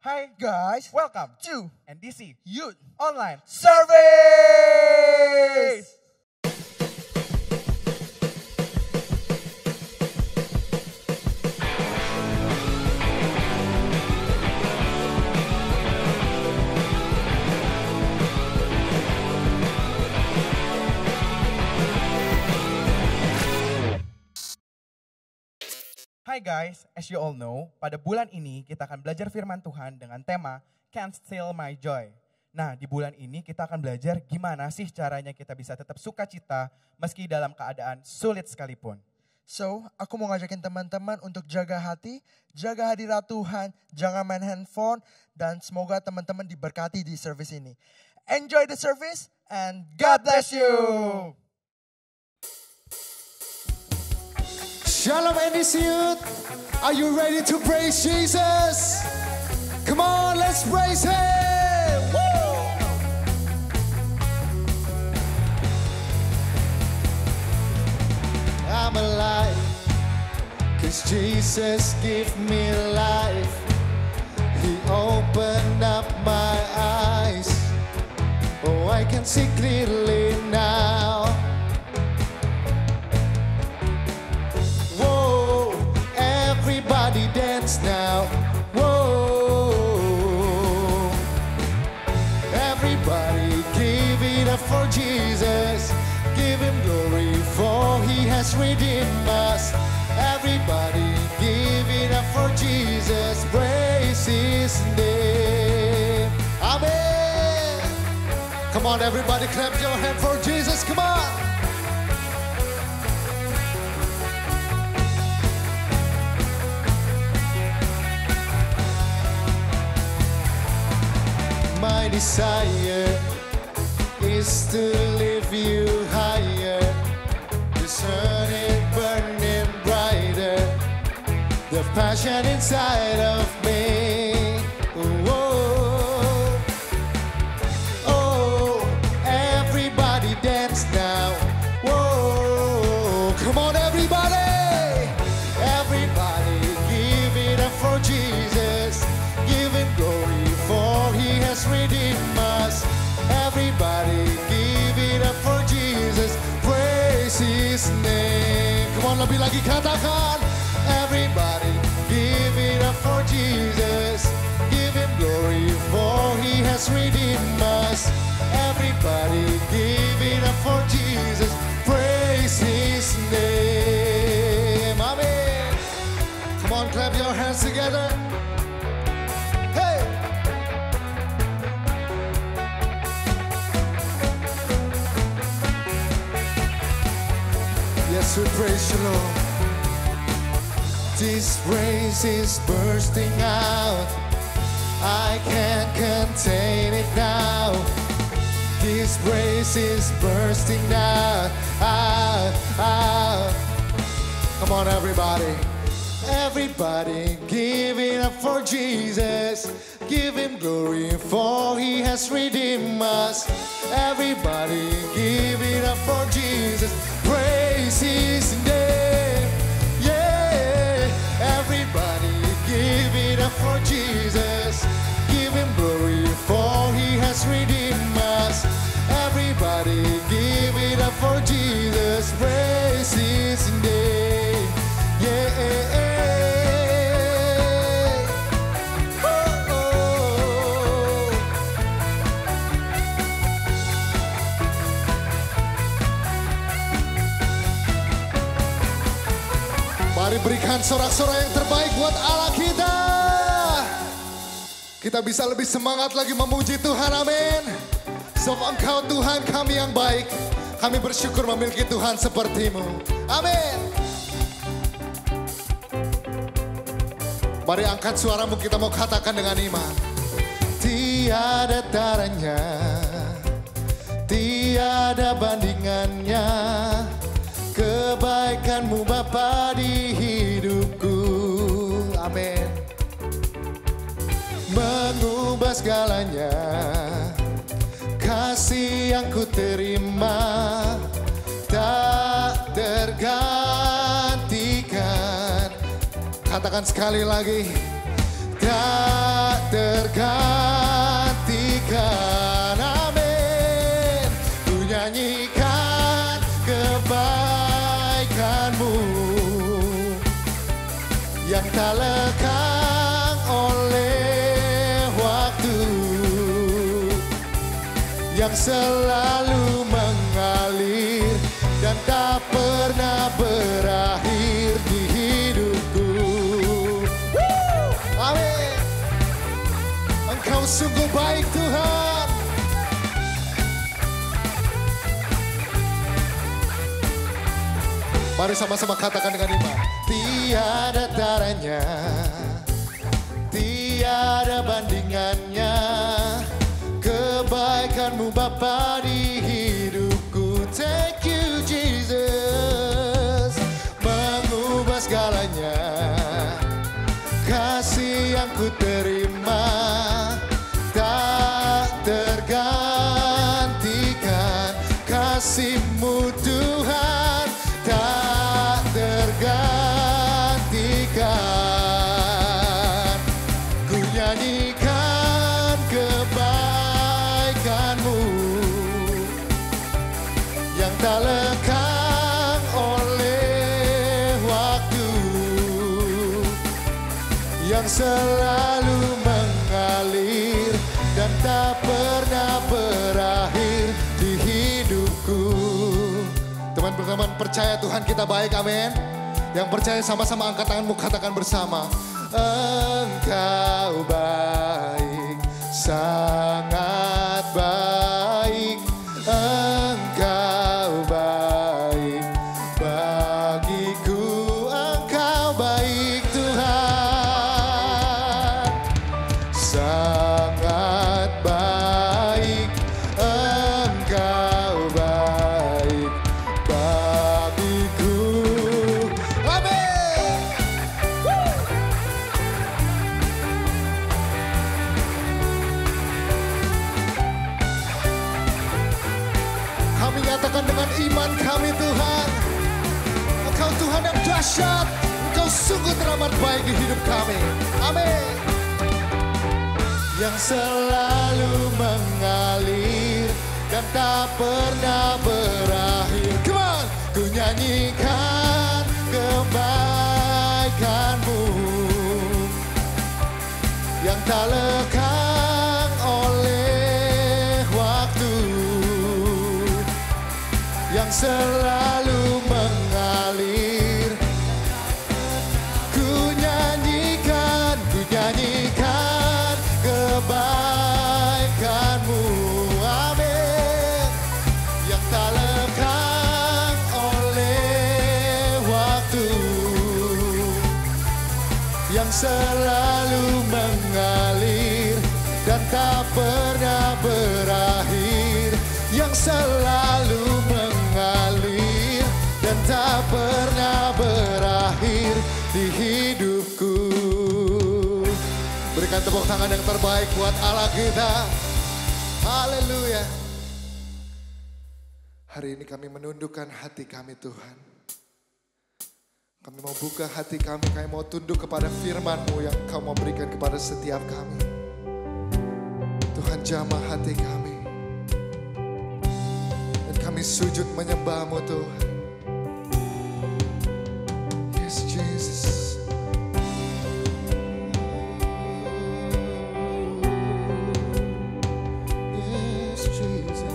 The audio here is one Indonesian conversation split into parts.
Hi Guys, welcome to NDC Youth Online Service! Hai guys, as you all know, pada bulan ini kita akan belajar firman Tuhan dengan tema Can't Steal My Joy. Nah, di bulan ini kita akan belajar gimana sih caranya kita bisa tetap sukacita meski dalam keadaan sulit sekalipun. So, aku mau ngajakin teman-teman untuk jaga hati, jaga hadirat Tuhan, jangan main handphone, dan semoga teman-teman diberkati di service ini. Enjoy the service and God bless you! Shalom NDC Youth, are you ready to praise Jesus? Come on, let's praise Him! Woo! I'm alive, cause Jesus gave me life. He opened up my eyes, oh I can see clearly now. Everybody dance now. Whoa. Everybody give it up for Jesus. Give Him glory for He has redeemed us. Everybody give it up for Jesus. Praise His name. Amen. Come on everybody, clap your hand for Jesus. Come on. My desire is to lift you higher. The sun is burning brighter. The passion inside of me. Whoa. Oh, everybody dance now. Whoa, come on everybody. Everybody give it up for Jesus. Give Him glory for He has redeemed us. Everybody give it up for Jesus. Praise His name. Come on, lebih lagi katakan. Everybody give it up for Jesus. Give Him glory for He has redeemed us. Everybody give it up for Jesus. Praise His name. Amen. Come on, clap your hands together. Yes, we praise you, Lord. This praise is bursting out. I can't contain it now. This praise is bursting out. Come on, everybody. Everybody give it up for Jesus. Give Him glory for He has redeemed us. Everybody give it up for Jesus. Praise His name. Yeah. Everybody give it up for Jesus. Give Him glory for He has redeemed us. Everybody give it up for Jesus. Praise His name. Yeah. Mari berikan sorak-sorai yang terbaik buat Allah kita. Kita bisa lebih semangat lagi memuji Tuhan, amin. Sebab Engkau Tuhan kami yang baik. Kami bersyukur memiliki Tuhan seperti-Mu, amin. Mari angkat suaramu, kita mau katakan dengan iman. Tiada taranya, tiada bandingannya, kebaikan-Mu Bapa di hidupku, amin. Mengubah segalanya, kasih yang ku terima tak tergantikan. Katakan sekali lagi, tak tergantikan. selalu mengalir dan tak pernah berakhir di hidupku. Amin. Engkau sungguh baik Tuhan. Mari sama-sama katakan dengan iman. Tiada taranya, tiada bandingannya, kebaikanmu Bapa di hidupku. Thank you Jesus, mengubah segalanya. Kasih yang ku terima tak tergantikan. Kasih-Mu Tuhan tak tergantikan. Ku nyanyikan kebaikan-Mu yang tak lekang oleh waktu, yang selalu mengalir dan tak pernah berakhir di hidupku. Teman-teman percaya Tuhan kita baik, amin. Yang percaya sama-sama angkat tanganmu, katakan bersama. Engkau baik, sangat baik. Engkau baik bagiku. Engkau baik Tuhan, sangat baik. Engkau baik bagiku. Amin. Kami nyatakan dengan iman kami Tuhan, Engkau Tuhan yang dahsyat. Engkau sungguh teramat baik di hidup kami. Amin. Yang selalu mengalir dan tak pernah berakhir. Come on. Ku nyanyikan kebaikan-Mu yang tak lekang oleh waktu, yang selalu mengalir. Ku nyanyikan kebaikan-Mu, amin. Yang tak lekang oleh waktu, yang selalu mengalir dan tak pernah berakhir, yang selalu mengalir dan tak pernah berakhir di hidupku. Berikan tepuk tangan yang terbaik buat Allah kita. Haleluya. Hari ini kami menundukkan hati kami Tuhan. Kami mau buka hati kami mau tunduk kepada firman-Mu yang Kau mau berikan kepada setiap kami. Tuhan jamah hati kami. Dan kami sujud menyembah-Mu Tuhan. Yes Jesus. Yes Jesus.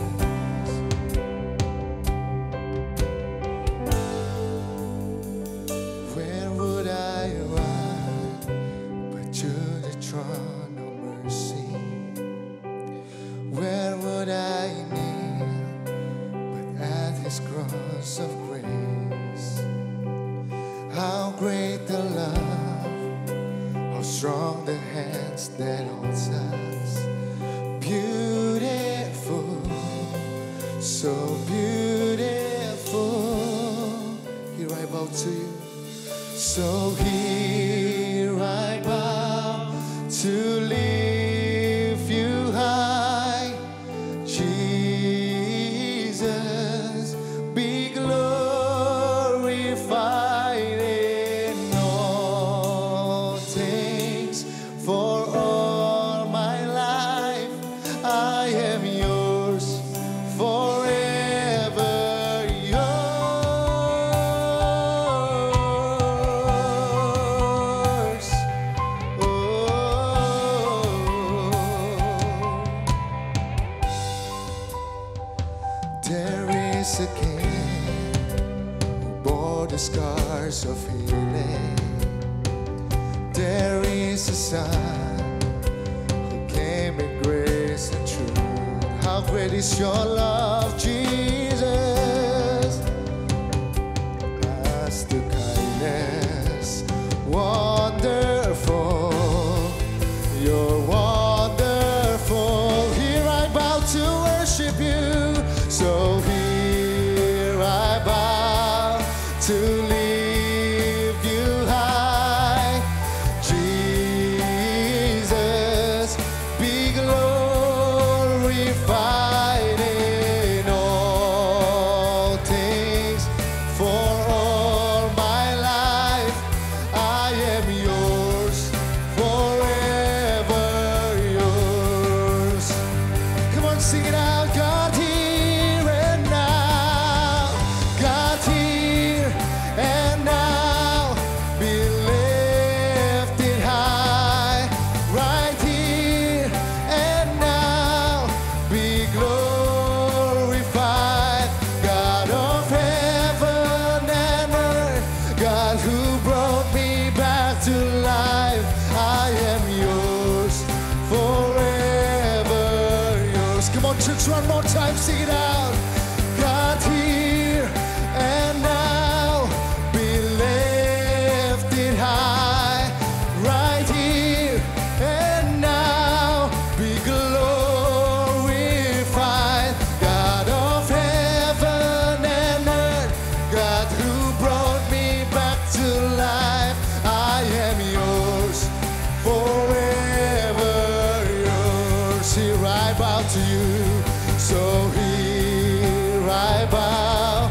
Where would I run but to the throne of mercy? Where would I kneel but at His cross of grace? How great the love, how strong the hands that holds us. Beautiful, so beautiful. Here I bow to you. So here I bow to lift you high. Jesus, be glorified in all things. For all my life I am yours, forever yours. Oh, Son who came in grace and truth. How great is your love, Jesus. As the kindness, wonderful. You're wonderful. Here I bow to worship you. So here I bow to lift you high. Jesus, be glorified in all things. For all my life, I am yours, forever yours. Come on, sing it out. God here and now, God here and now, be lifted high. Right here and now, be glorified. God of heaven and earth, God who brought me back to life, I am yours, forever yours. Come on, church, one more time, sing it out. God here and now, be lifted high. Right here and now, be glorified. God of heaven and earth, God who brought me back to life, I am yours, forever yours. Here I bow to you. So here I bow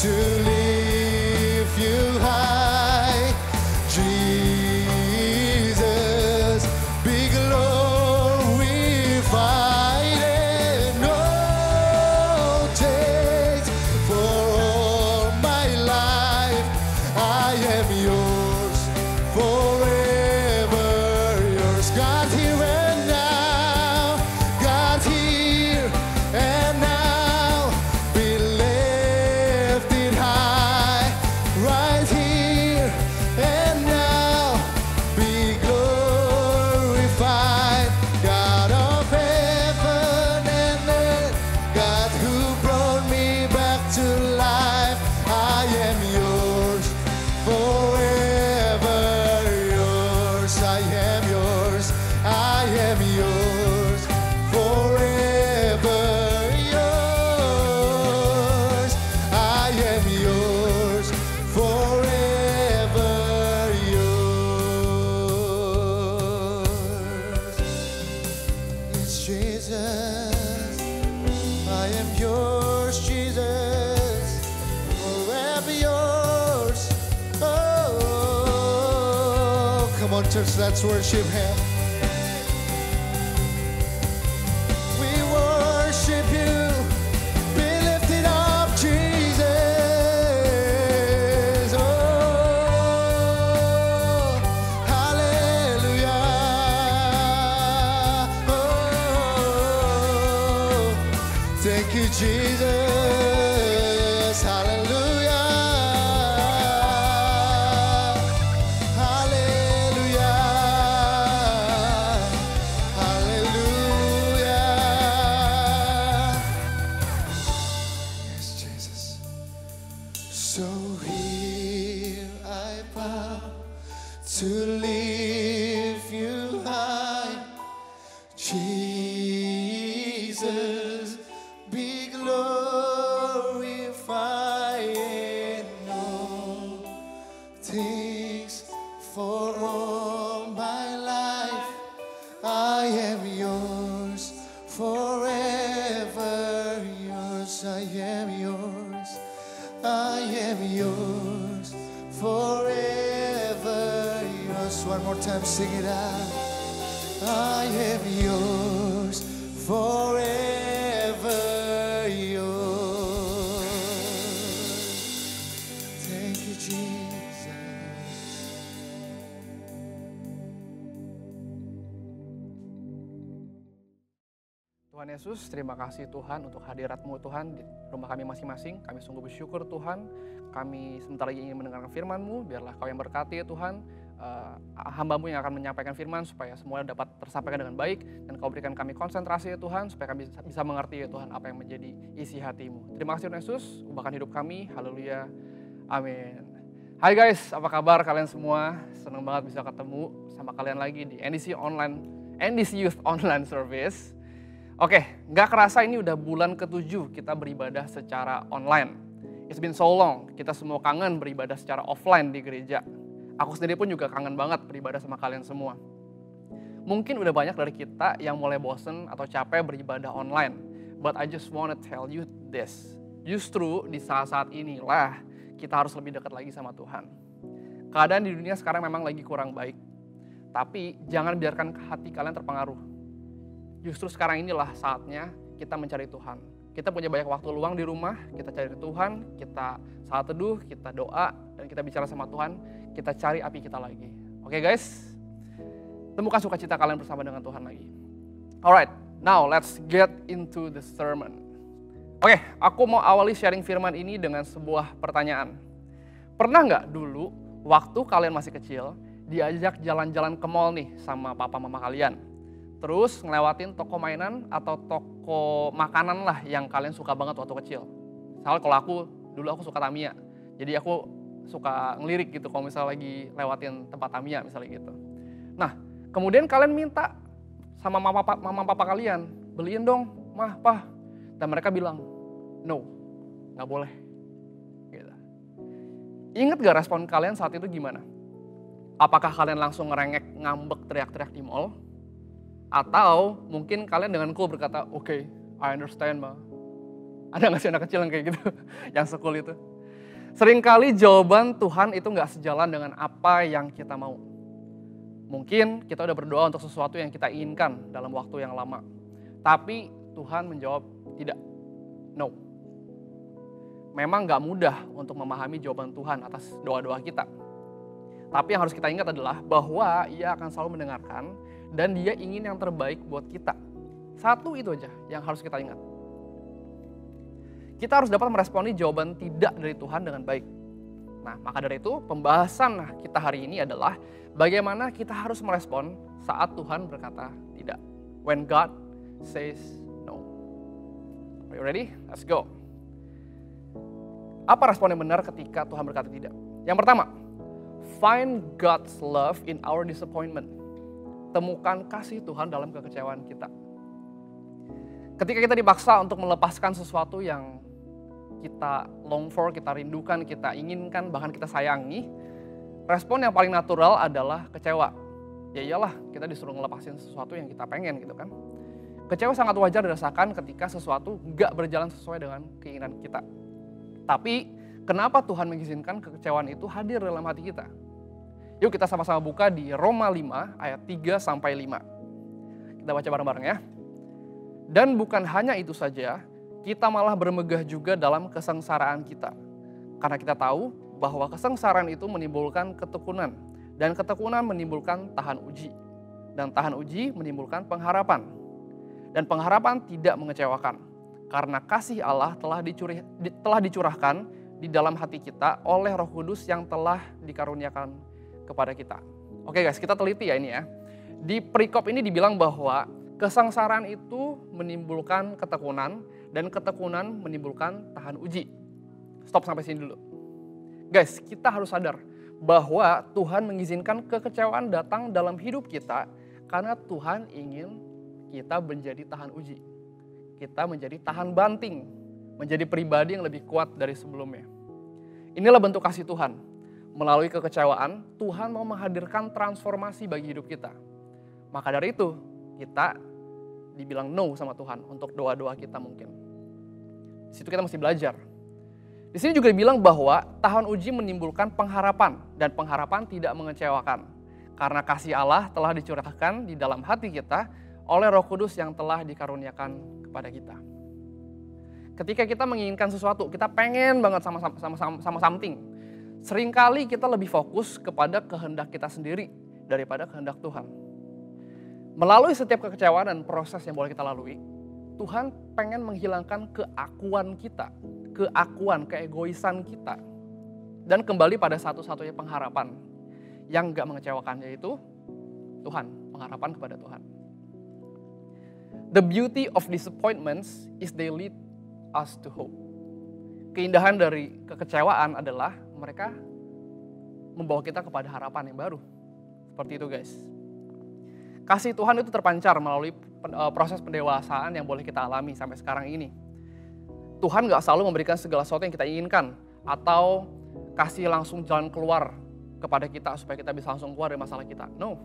to lift you high. Jesus, be glorified in all things. For all my life, I am yours, forever yours. God here and now, God here and now, be lifted high. Right here and now, be glorified. God of heaven and earth, God who brought me back to life, I am yours, forever yours. I am yours, I am yours, forever yours. I am yours, forever yours. It's Jesus, I am yours, Jesus, forever yours. Oh, come on, church, let's worship Him. We worship you. Be lifted up, Jesus. Oh, hallelujah. Oh, thank you, Jesus. Hallelujah. Hallelujah. Hallelujah. Yes, Jesus. So here I bow to lift you high. Jesus, be glorified in all things. For all my life, I am yours, forever yours. I am yours, I am yours, forever yours. One more time, sing it out. I am yours, forever yours. Thank you, Jesus. Tuhan Yesus, terima kasih Tuhan untuk hadirat-Mu Tuhan di rumah kami masing-masing. Kami sungguh bersyukur Tuhan, kami sebentar lagi ingin mendengarkan firman-Mu, biarlah Kau yang berkati ya Tuhan. hamba-Mu yang akan menyampaikan firman supaya semua dapat tersampaikan dengan baik, dan Kau berikan kami konsentrasi ya Tuhan, supaya kami bisa mengerti ya Tuhan apa yang menjadi isi hati-Mu. Terima kasih Tuhan Yesus, ubahkan hidup kami, haleluya, amin. Hai guys, apa kabar kalian semua? Senang banget bisa ketemu sama kalian lagi di NDC Youth Online Service. Oke, gak kerasa ini udah bulan ke-7 kita beribadah secara online. It's been so long, kita semua kangen beribadah secara offline di gereja. Aku sendiri pun juga kangen banget beribadah sama kalian semua. Mungkin udah banyak dari kita yang mulai bosen atau capek beribadah online. But I just wanna tell you this. Justru di saat-saat inilah kita harus lebih dekat lagi sama Tuhan. Keadaan di dunia sekarang memang lagi kurang baik. Tapi jangan biarkan hati kalian terpengaruh. Justru sekarang inilah saatnya kita mencari Tuhan. Kita punya banyak waktu luang di rumah, kita cari Tuhan, kita saat teduh, kita doa, dan kita bicara sama Tuhan, kita cari api kita lagi. Oke guys, temukan sukacita kalian bersama dengan Tuhan lagi. Alright, now let's get into the sermon. Oke, aku mau awali sharing firman ini dengan sebuah pertanyaan. Pernah nggak dulu, waktu kalian masih kecil, diajak jalan-jalan ke mall nih sama papa mama kalian? Terus ngelewatin toko mainan atau toko makanan lah yang kalian suka banget waktu kecil. Misalnya kalau dulu aku suka Tamiya. Jadi aku suka ngelirik gitu kalau misalnya lagi lewatin tempat Tamiya misalnya gitu. Nah, kemudian kalian minta sama mama papa kalian, beliin dong, mah, pah. Dan mereka bilang, no, gak boleh. Gitu. Ingat gak respon kalian saat itu gimana? Apakah kalian langsung ngerengek, ngambek, teriak-teriak di mall? Atau mungkin kalian dengan cool berkata, oke, I understand ma. Ada gak sih anak kecil yang kayak gitu? Yang sekul itu. Seringkali jawaban Tuhan itu gak sejalan dengan apa yang kita mau. Mungkin kita udah berdoa untuk sesuatu yang kita inginkan dalam waktu yang lama. Tapi Tuhan menjawab tidak, no. Memang gak mudah untuk memahami jawaban Tuhan atas doa-doa kita. Tapi yang harus kita ingat adalah bahwa Ia akan selalu mendengarkan dan Dia ingin yang terbaik buat kita. Satu itu aja yang harus kita ingat. Kita harus dapat meresponi jawaban tidak dari Tuhan dengan baik. Nah, maka dari itu pembahasan kita hari ini adalah bagaimana kita harus merespon saat Tuhan berkata tidak. When God says no. Are you ready? Let's go. Apa respon yang benar ketika Tuhan berkata tidak? Yang pertama, find God's love in our disappointment. Temukan kasih Tuhan dalam kekecewaan kita. Ketika kita dipaksa untuk melepaskan sesuatu yang kita long for, kita rindukan, kita inginkan, bahkan kita sayangi, respon yang paling natural adalah kecewa. Ya iyalah, kita disuruh ngelepasin sesuatu yang kita pengen gitu kan. Kecewa sangat wajar dirasakan ketika sesuatu gak berjalan sesuai dengan keinginan kita. Tapi kenapa Tuhan mengizinkan kekecewaan itu hadir dalam hati kita? Yuk kita sama-sama buka di Roma 5 ayat 3-5. Kita baca bareng-bareng ya. Dan bukan hanya itu saja, kita malah bermegah juga dalam kesengsaraan kita. Karena kita tahu bahwa kesengsaraan itu menimbulkan ketekunan. Dan ketekunan menimbulkan tahan uji. Dan tahan uji menimbulkan pengharapan. Dan pengharapan tidak mengecewakan. Karena kasih Allah telah dicurahkan di dalam hati kita oleh Roh Kudus yang telah dikaruniakan kepada kita. Oke guys, kita teliti ya ini ya. Di perikop ini dibilang bahwa kesengsaraan itu menimbulkan ketekunan dan ketekunan menimbulkan tahan uji. Stop sampai sini dulu. Guys, kita harus sadar bahwa Tuhan mengizinkan kekecewaan datang dalam hidup kita karena Tuhan ingin kita menjadi tahan uji. Kita menjadi tahan banting, menjadi pribadi yang lebih kuat dari sebelumnya. Inilah bentuk kasih Tuhan. Melalui kekecewaan, Tuhan mau menghadirkan transformasi bagi hidup kita. Maka dari itu, kita dibilang no sama Tuhan untuk doa-doa kita mungkin. Di situ kita mesti belajar. Di sini juga dibilang bahwa tahan uji menimbulkan pengharapan dan pengharapan tidak mengecewakan. Karena kasih Allah telah dicurahkan di dalam hati kita oleh Roh Kudus yang telah dikaruniakan kepada kita. Ketika kita menginginkan sesuatu, kita pengen banget sama something. Seringkali kita lebih fokus kepada kehendak kita sendiri daripada kehendak Tuhan. Melalui setiap kekecewaan dan proses yang boleh kita lalui, Tuhan pengen menghilangkan keakuan kita, keegoisan kita. Dan kembali pada satu-satunya pengharapan, yang gak mengecewakan, yaitu Tuhan, pengharapan kepada Tuhan. The beauty of disappointments is they lead us to hope. Keindahan dari kekecewaan adalah mereka membawa kita kepada harapan yang baru. Seperti itu guys. Kasih Tuhan itu terpancar melalui proses pendewasaan yang boleh kita alami sampai sekarang ini. Tuhan gak selalu memberikan segala sesuatu yang kita inginkan, atau kasih langsung jalan keluar kepada kita supaya kita bisa langsung keluar dari masalah kita. No.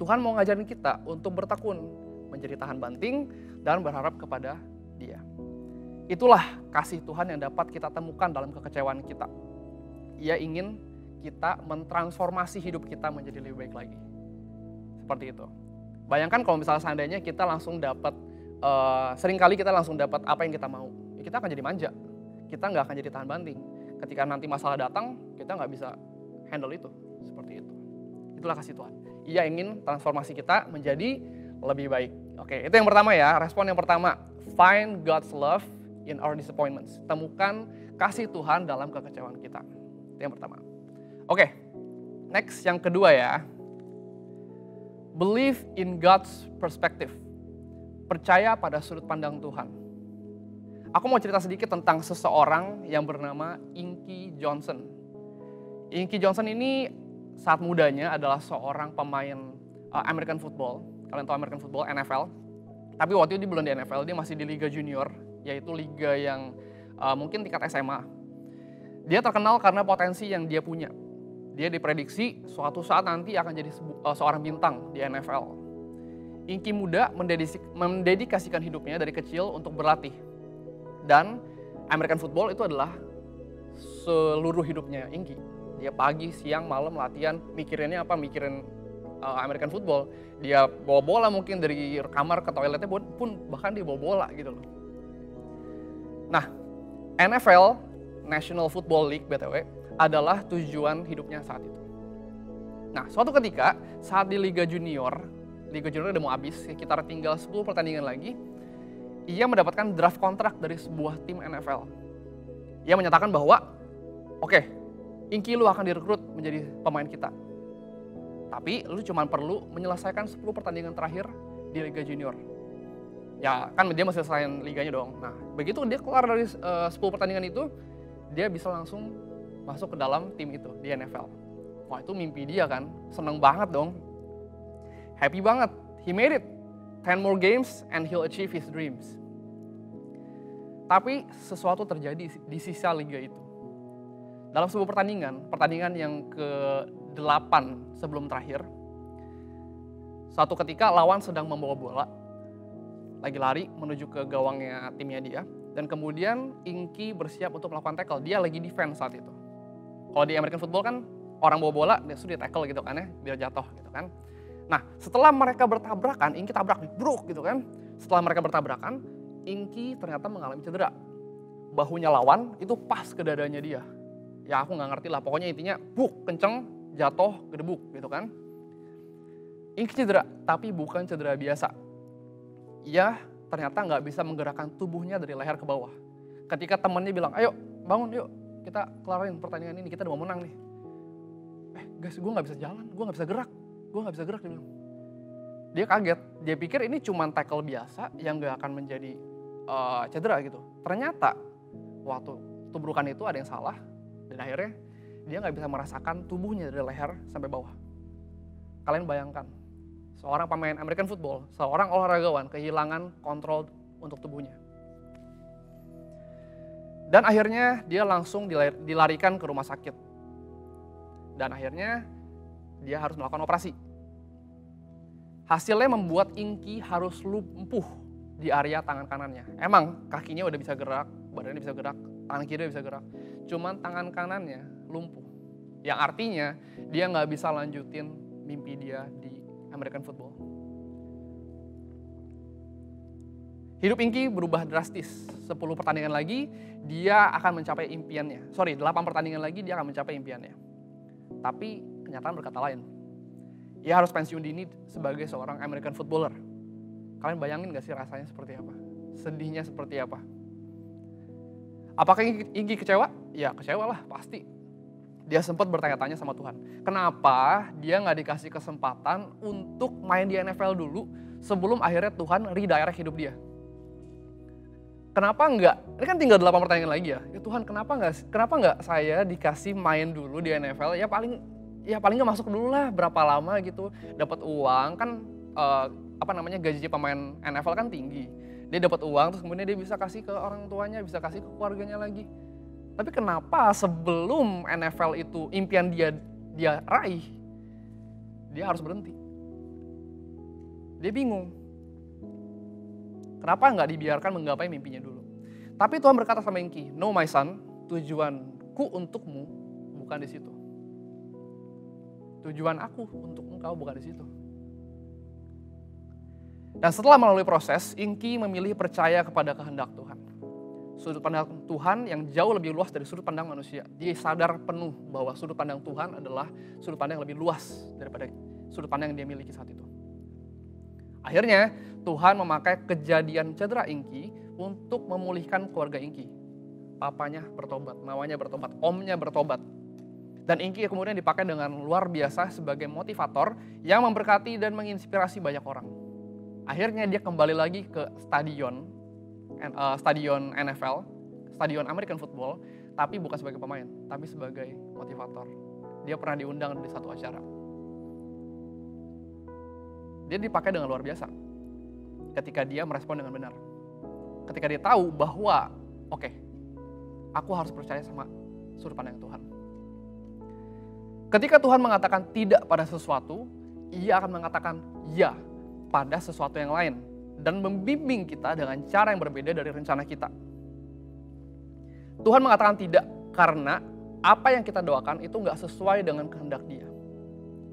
Tuhan mau ngajarin kita untuk bertekun, menjadi tahan banting, dan berharap kepada Dia. Itulah kasih Tuhan yang dapat kita temukan dalam kekecewaan kita. Ia ingin kita mentransformasi hidup kita menjadi lebih baik lagi. Seperti itu. Bayangkan kalau misalnya seandainya kita langsung dapat, seringkali kita langsung dapat apa yang kita mau. Ya kita akan jadi manja. Kita nggak akan jadi tahan banting. Ketika nanti masalah datang, kita nggak bisa handle itu. Seperti itu. Itulah kasih Tuhan. Ia ingin transformasi kita menjadi lebih baik. Oke, itu yang pertama ya. Respon yang pertama. Find God's love in our disappointments. Temukan kasih Tuhan dalam kekecewaan kita. Itu yang pertama. Oke, next yang kedua ya. Believe in God's perspective. Percaya pada sudut pandang Tuhan. Aku mau cerita sedikit tentang seseorang yang bernama Inky Johnson. Inky Johnson ini saat mudanya adalah seorang pemain American football. Kalian tahu American football, NFL. Tapi waktu itu dia belum di NFL, dia masih di Liga Junior, yaitu liga yang mungkin tingkat SMA. Dia terkenal karena potensi yang dia punya. Dia diprediksi suatu saat nanti akan jadi seorang bintang di NFL. Inky muda mendedikasikan hidupnya dari kecil untuk berlatih. Dan American football itu adalah seluruh hidupnya Inky. Dia pagi, siang, malam latihan, mikirinnya apa? Mikirin American football. Dia bawa bola mungkin dari kamar ke toiletnya pun bahkan dia bawa bola gitu loh. Nah, NFL, National Football League BTW, adalah tujuan hidupnya saat itu. Nah, suatu ketika saat di Liga Junior udah mau habis, sekitar tinggal 10 pertandingan lagi, ia mendapatkan draft kontrak dari sebuah tim NFL. Ia menyatakan bahwa, oke, Inky lu akan direkrut menjadi pemain kita. Tapi lu cuma perlu menyelesaikan 10 pertandingan terakhir di Liga Junior. Ya kan dia masih selesaiin liganya dong. Nah begitu dia keluar dari 10 pertandingan itu, dia bisa langsung masuk ke dalam tim itu di NFL. Wah itu mimpi dia kan, seneng banget dong. Happy banget, he made it. 10 more games and he'll achieve his dreams. Tapi sesuatu terjadi di sisa liga itu. Dalam sebuah pertandingan yang ke-8 sebelum terakhir, suatu ketika lawan sedang membawa bola, lagi lari menuju ke gawangnya timnya dia, dan kemudian Inky bersiap untuk melakukan tackle, dia lagi defense saat itu. Kalau di American football kan, orang bawa bola, dia sudah tackle gitu kan ya, biar jatuh gitu kan. Nah setelah mereka bertabrakan, Inky tabrak nih, bruk gitu kan. Setelah mereka bertabrakan, Inky ternyata mengalami cedera. Bahunya lawan itu pas ke dadanya dia. Ya aku nggak ngerti lah, pokoknya intinya buk, kenceng, jatuh, gedebuk gitu kan. Inky cedera, tapi bukan cedera biasa. Ia ternyata nggak bisa menggerakkan tubuhnya dari leher ke bawah. Ketika temannya bilang, ayo bangun yuk, kita kelarin pertandingan ini, kita udah mau menang nih. Guys, gue nggak bisa jalan, gue nggak bisa gerak, dia bilang. Dia kaget, dia pikir ini cuma tackle biasa yang nggak akan menjadi cedera gitu. Ternyata waktu tubrukan itu ada yang salah, dan akhirnya dia nggak bisa merasakan tubuhnya dari leher sampai bawah. Kalian bayangkan, seorang pemain American football, seorang olahragawan kehilangan kontrol untuk tubuhnya. Dan akhirnya dia langsung dilarikan ke rumah sakit. Dan akhirnya dia harus melakukan operasi. Hasilnya membuat Inky harus lumpuh di area tangan kanannya. Emang kakinya udah bisa gerak, badannya bisa gerak, tangan kiri bisa gerak. Cuman tangan kanannya lumpuh. Yang artinya dia nggak bisa lanjutin mimpi dia di American football. Hidup Inky berubah drastis. 10 pertandingan lagi dia akan mencapai impiannya. 8 pertandingan lagi dia akan mencapai impiannya. Tapi kenyataan berkata lain. Ia harus pensiun dini sebagai seorang American footballer. Kalian bayangin gak sih rasanya seperti apa? Sedihnya seperti apa? Apakah Inky kecewa? Ya kecewa lah, pasti. dia sempat bertanya-tanya sama Tuhan. Kenapa dia nggak dikasih kesempatan untuk main di NFL dulu sebelum akhirnya Tuhan redirect hidup dia? Kenapa enggak? Ini kan tinggal 8 pertanyaan lagi ya. Ya Tuhan, kenapa enggak saya dikasih main dulu di NFL? Ya paling nggak masuk dulu lah, berapa lama gitu. Dapat uang kan gaji pemain NFL kan tinggi. Dia dapat uang terus kemudian dia bisa kasih ke orang tuanya, bisa kasih ke keluarganya lagi. Tapi kenapa sebelum NFL itu impian dia raih, dia harus berhenti? Dia bingung. Kenapa nggak dibiarkan menggapai mimpinya dulu? Tapi Tuhan berkata sama Engki, "No my son, tujuanku untukmu bukan di situ. Tujuan aku untuk engkau bukan di situ." Dan setelah melalui proses, Engki memilih percaya kepada kehendak Tuhan. Sudut pandang Tuhan yang jauh lebih luas dari sudut pandang manusia. Dia sadar penuh bahwa sudut pandang Tuhan adalah sudut pandang yang lebih luas daripada sudut pandang yang dia miliki saat itu. Akhirnya Tuhan memakai kejadian cedera Engki untuk memulihkan keluarga Engki. Papanya bertobat, mamanya bertobat, omnya bertobat. Dan Engki kemudian dipakai dengan luar biasa sebagai motivator yang memberkati dan menginspirasi banyak orang. Akhirnya dia kembali lagi ke stadion NFL, stadion American Football, tapi bukan sebagai pemain, tapi sebagai motivator. Dia pernah diundang di satu acara. Dia dipakai dengan luar biasa ketika dia merespon dengan benar. Ketika dia tahu bahwa, oke, aku harus percaya sama sudut pandang Tuhan. Ketika Tuhan mengatakan tidak pada sesuatu, ia akan mengatakan ya pada sesuatu yang lain. Dan membimbing kita dengan cara yang berbeda dari rencana kita. Tuhan mengatakan tidak karena apa yang kita doakan itu gak sesuai dengan kehendak Dia.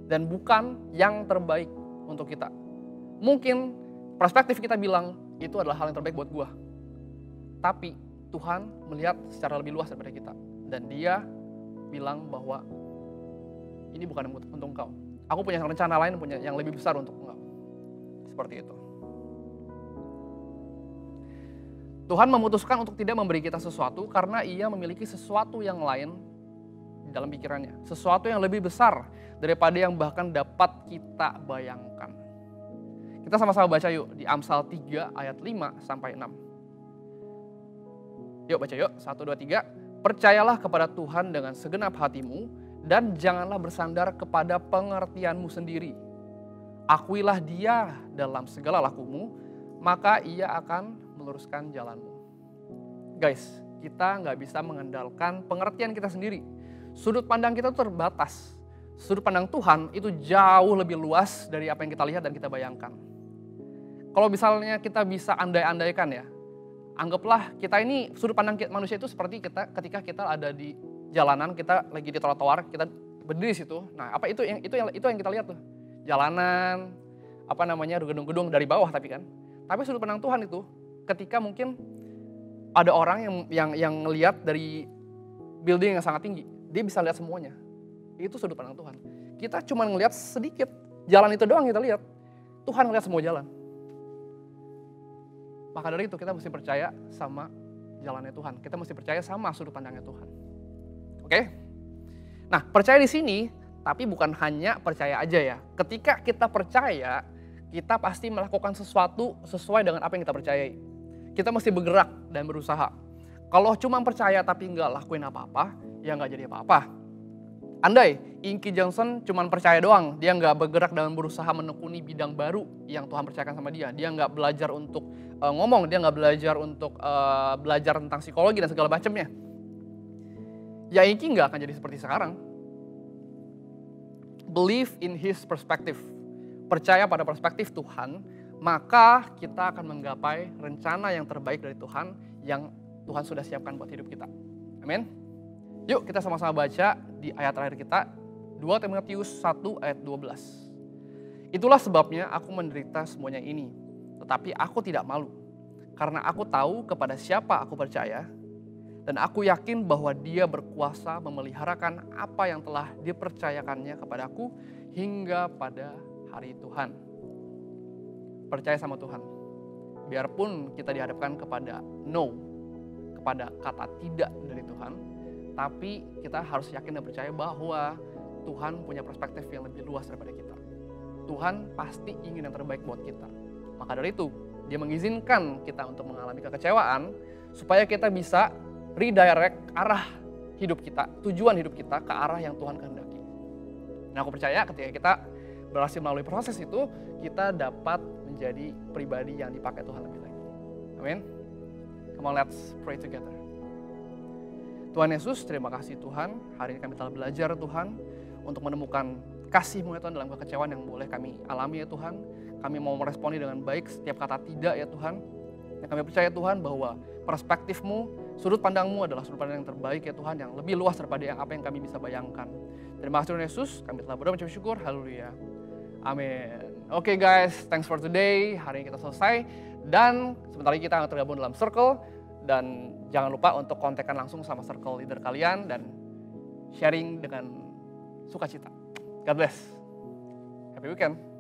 Dan bukan yang terbaik untuk kita. Mungkin perspektif kita bilang itu adalah hal yang terbaik buat gua. Tapi Tuhan melihat secara lebih luas daripada kita. Dan Dia bilang bahwa ini bukan untuk engkau. Aku punya rencana lain, punya yang lebih besar untuk engkau. Seperti itu. Tuhan memutuskan untuk tidak memberi kita sesuatu karena Ia memiliki sesuatu yang lain di dalam pikirannya. Sesuatu yang lebih besar daripada yang bahkan dapat kita bayangkan. Kita sama-sama baca yuk di Amsal 3 ayat 5 sampai 6. Yuk baca yuk, 1, 2, 3. Percayalah kepada Tuhan dengan segenap hatimu dan janganlah bersandar kepada pengertianmu sendiri. Akuilah Dia dalam segala lakumu, maka Ia akan meluruskan jalanmu. Guys, kita nggak bisa mengandalkan pengertian kita sendiri. Sudut pandang kita terbatas. Sudut pandang Tuhan itu jauh lebih luas dari apa yang kita lihat dan kita bayangkan. Kalau misalnya kita bisa andai-andaikan ya, anggaplah kita ini sudut pandang manusia itu seperti ketika kita ada di jalanan, kita lagi di trotoar, kita berdiri di situ. Nah, apa itu yang kita lihat tuh? Jalanan, gedung-gedung dari bawah tapi kan. Tapi sudut pandang Tuhan itu ketika mungkin ada orang yang ngelihat dari building yang sangat tinggi, dia bisa lihat semuanya. Itu sudut pandang Tuhan. Kita cuma ngelihat sedikit, jalan itu doang kita lihat. Tuhan ngelihat semua jalan. Maka dari itu kita mesti percaya sama jalannya Tuhan. Kita mesti percaya sama sudut pandangnya Tuhan. Oke? Nah, percaya di sini, tapi bukan hanya percaya aja ya. Ketika kita percaya, kita pasti melakukan sesuatu sesuai dengan apa yang kita percayai. Kita mesti bergerak dan berusaha. Kalau cuma percaya tapi nggak lakuin apa-apa, ya nggak jadi apa-apa. Andai Inky Johnson cuma percaya doang, dia nggak bergerak dan berusaha menekuni bidang baru yang Tuhan percayakan sama dia. Dia nggak belajar untuk ngomong, dia nggak belajar untuk belajar tentang psikologi dan segala macamnya. Ya Inky nggak akan jadi seperti sekarang. Believe in His perspective. Percaya pada perspektif Tuhan, maka kita akan menggapai rencana yang terbaik dari Tuhan yang Tuhan sudah siapkan buat hidup kita. Amin. Yuk kita sama-sama baca di ayat terakhir kita, 2 Timotius 1 ayat 12. Itulah sebabnya aku menderita semuanya ini, tetapi aku tidak malu, karena aku tahu kepada siapa aku percaya, dan aku yakin bahwa Dia berkuasa memeliharakan apa yang telah dipercayakannya kepadaku hingga pada hari Tuhan. Percaya sama Tuhan. Biarpun kita dihadapkan kepada no, kepada kata tidak dari Tuhan, Tapi kita harus yakin dan percaya bahwa Tuhan punya perspektif yang lebih luas daripada kita. Tuhan pasti ingin yang terbaik buat kita. Maka dari itu, Dia mengizinkan kita untuk mengalami kekecewaan supaya kita bisa redirect arah hidup kita, tujuan hidup kita ke arah yang Tuhan kehendaki. Nah, aku percaya ketika kita berhasil melalui proses itu, kita dapat menjadi pribadi yang dipakai Tuhan lebih lagi. Amin. Come on, let's pray together. Tuhan Yesus, terima kasih Tuhan. Hari ini kami telah belajar Tuhan untuk menemukan kasih-Mu ya Tuhan dalam kekecewaan yang boleh kami alami ya Tuhan. Kami mau meresponi dengan baik setiap kata tidak ya Tuhan. Dan kami percaya Tuhan bahwa perspektif-Mu, sudut pandang-Mu adalah sudut pandang yang terbaik ya Tuhan, yang lebih luas daripada apa yang kami bisa bayangkan. Terima kasih Tuhan Yesus, kami telah berdoa mengucap syukur, haleluya. Amin. Oke guys, thanks for today. Hari ini kita selesai. Dan sebentar lagi kita akan tergabung dalam circle. Dan jangan lupa untuk kontakkan langsung sama circle leader kalian dan sharing dengan sukacita. God bless. Happy weekend.